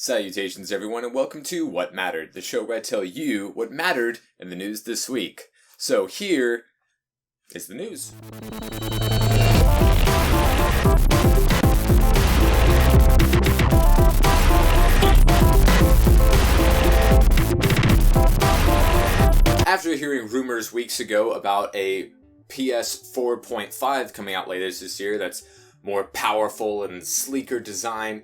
Salutations everyone and welcome to What Mattered, the show where I tell you what mattered in the news this week. So here is the news. After hearing rumors weeks ago about a PS 4.5 coming out later this year that's more powerful and sleeker design,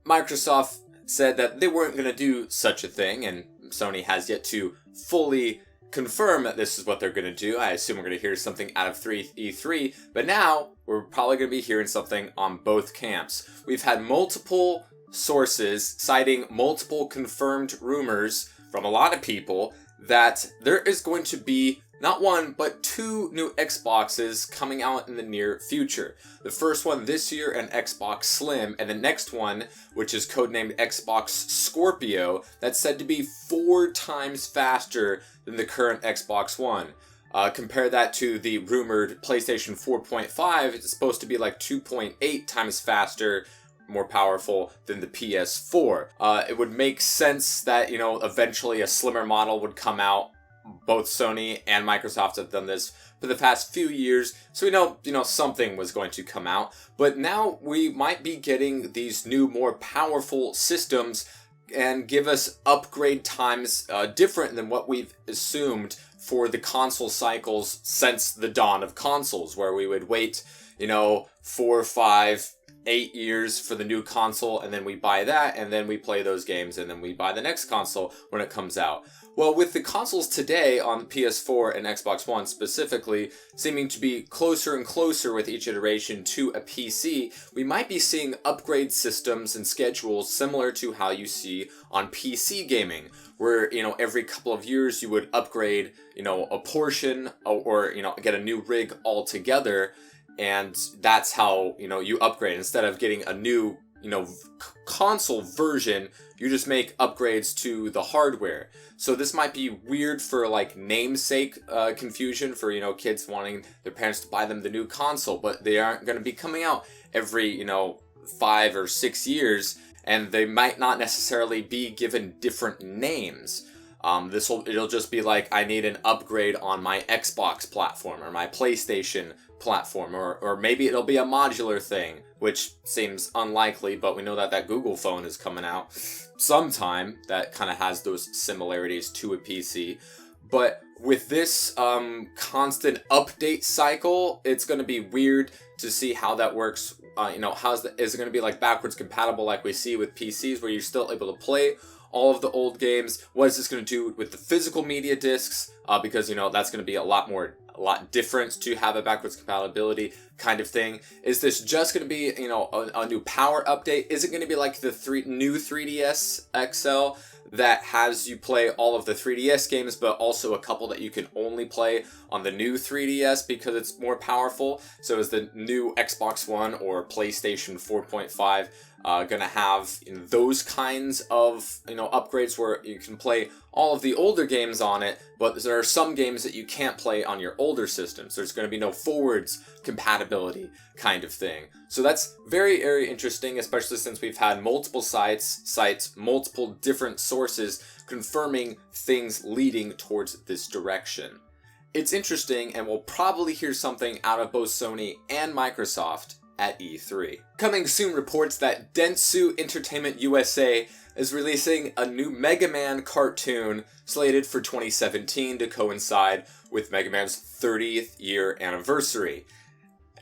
Microsoft said that they weren't going to do such a thing, and Sony has yet to fully confirm that this is what they're going to do. I assume we're going to hear something out of E3, but now we're probably going to be hearing something on both camps. We've had multiple sources citing multiple confirmed rumors from a lot of people that there is going to be not one, but two new Xboxes coming out in the near future. The first one this year, an Xbox Slim, and the next one, which is codenamed Xbox Scorpio, that's said to be 4 times faster than the current Xbox One. Compare that to the rumored PlayStation 4.5, it's supposed to be like 2.8 times faster, more powerful than the PS4. It would make sense that, eventually a slimmer model would come out. Both Sony and Microsoft have done this for the past few years, so we know, something was going to come out. But now we might be getting these new, more powerful systems and give us upgrade times different than what we've assumed for the console cycles since the dawn of consoles, where we would wait, 4, 5, 8 years for the new console, and then we buy that, and then we play those games, and then we buy the next console when it comes out. Well, with the consoles today on PS4 and Xbox One specifically seeming to be closer and closer with each iteration to a PC, we might be seeing upgrade systems and schedules similar to how you see on PC gaming, where, every couple of years you would upgrade, a portion or get a new rig altogether, and that's how, you upgrade. Instead of getting a new, console version, you just make upgrades to the hardware. So this might be weird for namesake confusion for, kids wanting their parents to buy them the new console, but they aren't going to be coming out every, 5 or 6 years, and they might not necessarily be given different names. It'll just be like, I need an upgrade on my Xbox platform or my PlayStation platform, or maybe it'll be a modular thing, which seems unlikely, but we know that Google phone is coming out sometime that kind of has those similarities to a PC. But with this constant update cycle, it's going to be weird to see how that works. Is it going to be like backwards compatible like we see with PCs, where you're still able to play all of the old games? What is this going to do with the physical media discs? Because, that's going to be a lot different to have a backwards compatibility kind of thing. Is this just going to be, a new power update? Is it going to be like the new 3DS XL that has you play all of the 3DS games, but also a couple that you can only play on the new 3DS because it's more powerful? So is the new Xbox One or PlayStation 4.5 gonna have those kinds of upgrades where you can play all of the older games on it, but there are some games that you can't play on your older systems? There's going to be no forwards compatibility kind of thing. So that's very, very interesting, especially since we've had multiple sites, multiple different sources confirming things leading towards this direction. It's interesting, and we'll probably hear something out of both Sony and Microsoft at E3. Coming soon reports that Dentsu Entertainment USA is releasing a new Mega Man cartoon slated for 2017 to coincide with Mega Man's 30th year anniversary.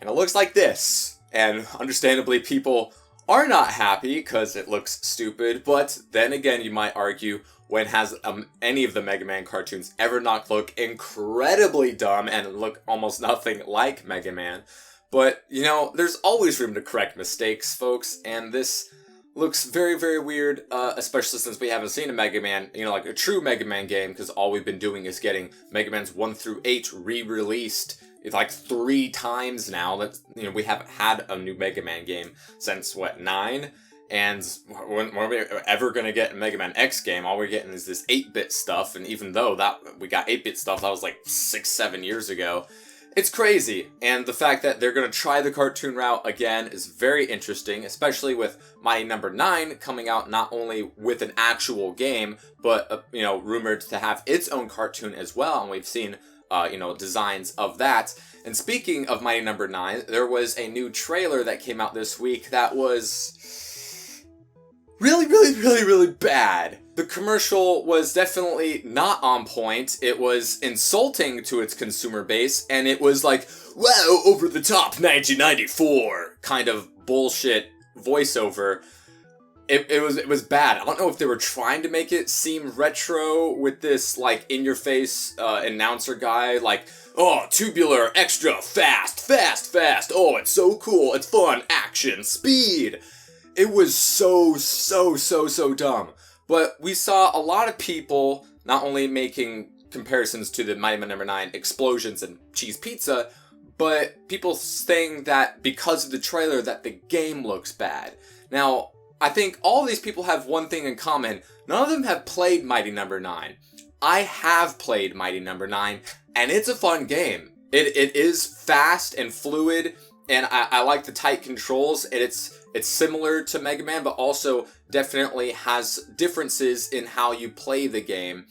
And it looks like this. And understandably, people are not happy because it looks stupid, but then again, you might argue, when has any of the Mega Man cartoons ever not look incredibly dumb and look almost nothing like Mega Man? But, there's always room to correct mistakes, folks, and this looks very, very weird, especially since we haven't seen a Mega Man, like a true Mega Man game, because all we've been doing is getting Mega Man's 1 through 8 re-released like 3 times now. That we haven't had a new Mega Man game since, 9? And when are we ever going to get a Mega Man X game? All we're getting is this 8-bit stuff, and even though we got 8-bit stuff, that was like 6-7 years ago. It's crazy, and the fact that they're going to try the cartoon route again is very interesting, especially with Mighty Number 9 coming out not only with an actual game, but, rumored to have its own cartoon as well, and we've seen, designs of that. And speaking of Mighty Number 9, there was a new trailer that came out this week that was really, really, really, really bad. The commercial was definitely not on point. It was insulting to its consumer base, and it was like, wow, over the top 1994 kind of bullshit voiceover. It was bad. I don't know if they were trying to make it seem retro with this, like, in-your-face announcer guy, like, oh, tubular, extra, fast, fast, fast, oh, it's so cool, it's fun, action, speed. It was so dumb. But we saw a lot of people not only making comparisons to the Mighty Number 9 explosions and cheese pizza, but people saying that because of the trailer that the game looks bad. Now, I think all of these people have one thing in common. None of them have played Mighty Number 9. I have played Mighty Number 9, and it's a fun game. It is fast and fluid, and I like the tight controls, and it's similar to Mega Man, but also definitely has differences in how you play the game,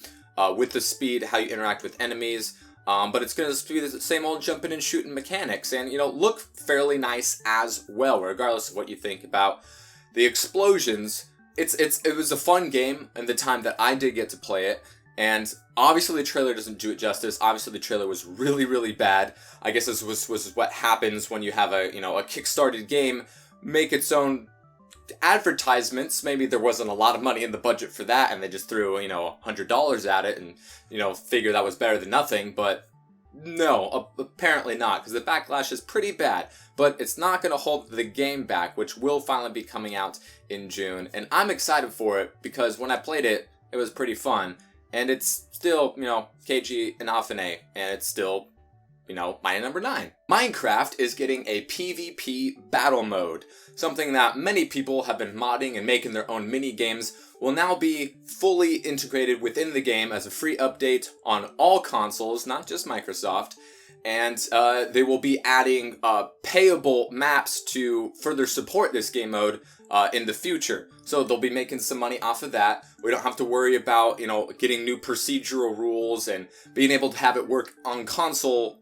with the speed, how you interact with enemies, but it's going to be the same old jumping and shooting mechanics, and, look fairly nice as well, regardless of what you think about the explosions. It was a fun game in the time that I did get to play it, and obviously the trailer doesn't do it justice. Obviously the trailer was really, really bad. I guess this was what happens when you have a kickstarted game make its own advertisements. Maybe there wasn't a lot of money in the budget for that, and they just threw, $100 at it and, figured that was better than nothing, but no, apparently not, because the backlash is pretty bad, but it's not going to hold the game back, which will finally be coming out in June, and I'm excited for it, because when I played it, it was pretty fun, and it's still, KG and Afane, and it's still, Mighty Number 9. Minecraft is getting a PvP battle mode. Something that many people have been modding and making their own mini-games will now be fully integrated within the game as a free update on all consoles, not just Microsoft. And they will be adding payable maps to further support this game mode in the future. So they'll be making some money off of that. We don't have to worry about, getting new procedural rules and being able to have it work on console,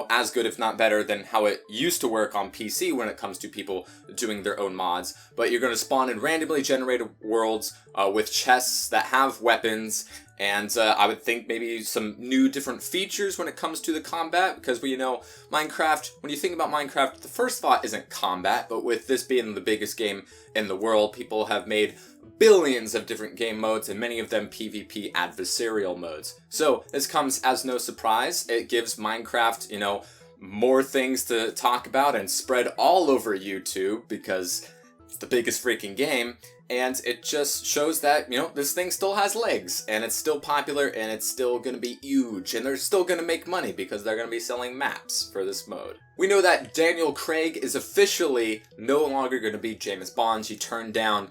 as good if not better than how it used to work on PC when it comes to people doing their own mods. But you're going to spawn in randomly generated worlds with chests that have weapons, and I would think maybe some new different features when it comes to the combat, because Minecraft, when you think about Minecraft, the first thought isn't combat, but with this being the biggest game in the world, people have made billions of different game modes, and many of them PvP adversarial modes. So this comes as no surprise. It gives Minecraft, more things to talk about and spread all over YouTube, because it's the biggest freaking game, and it just shows that, this thing still has legs, and it's still popular, and it's still gonna be huge, and they're still gonna make money because they're gonna be selling maps for this mode. We know that Daniel Craig is officially no longer gonna be James Bond. He turned down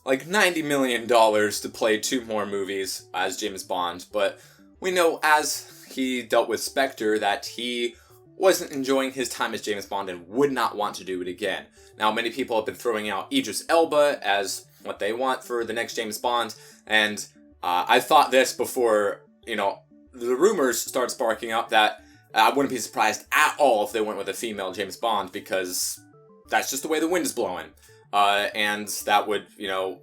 like $90 million to play 2 more movies as James Bond, but we know as he dealt with Spectre that he wasn't enjoying his time as James Bond and would not want to do it again. Now, many people have been throwing out Idris Elba as what they want for the next James Bond, and I thought this before, the rumors started sparking up, that I wouldn't be surprised at all if they went with a female James Bond, because that's just the way the wind is blowing. And that would,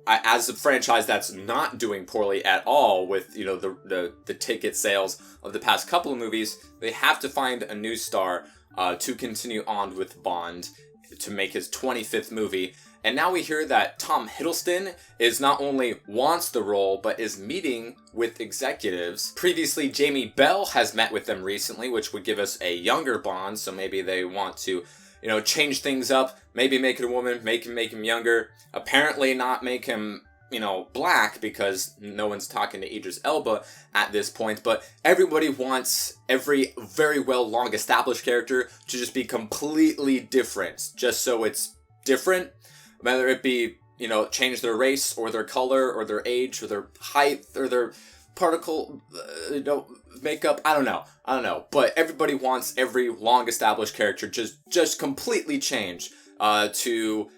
as a franchise that's not doing poorly at all with, the ticket sales of the past couple of movies, they have to find a new star to continue on with Bond to make his 25th movie. And now we hear that Tom Hiddleston is not only wants the role, but is meeting with executives. Previously, Jamie Bell has met with them recently, which would give us a younger Bond, so maybe they want to change things up, maybe make it a woman, make him younger, apparently not make him, black, because no one's talking to Idris Elba at this point, but everybody wants every very well long established character to just be completely different, just so it's different, whether it be, change their race, or their color, or their age, or their height, or their particle, makeup. I don't know. But everybody wants every long-established character just completely change to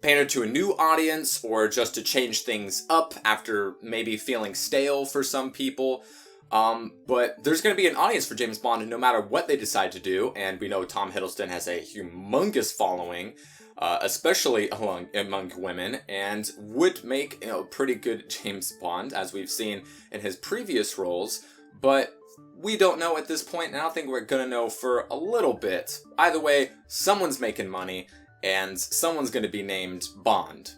pander to a new audience, or just to change things up after maybe feeling stale for some people. But there's going to be an audience for James Bond no matter what they decide to do, and we know Tom Hiddleston has a humongous following, especially among women, and would make pretty good James Bond, as we've seen in his previous roles, but we don't know at this point, and I don't think we're going to know for a little bit. Either way, someone's making money, and someone's going to be named Bond,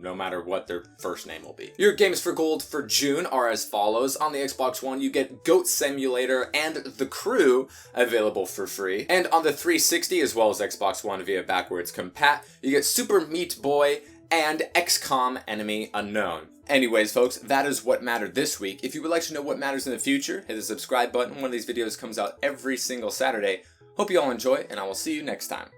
no matter what their first name will be. Your games for gold for June are as follows. On the Xbox One, you get Goat Simulator and The Crew available for free. And on the 360, as well as Xbox One via backwards compat, you get Super Meat Boy and XCOM Enemy Unknown. Anyways, folks, that is what mattered this week. If you would like to know what matters in the future, hit the subscribe button. One of these videos comes out every single Saturday. Hope you all enjoy, and I will see you next time.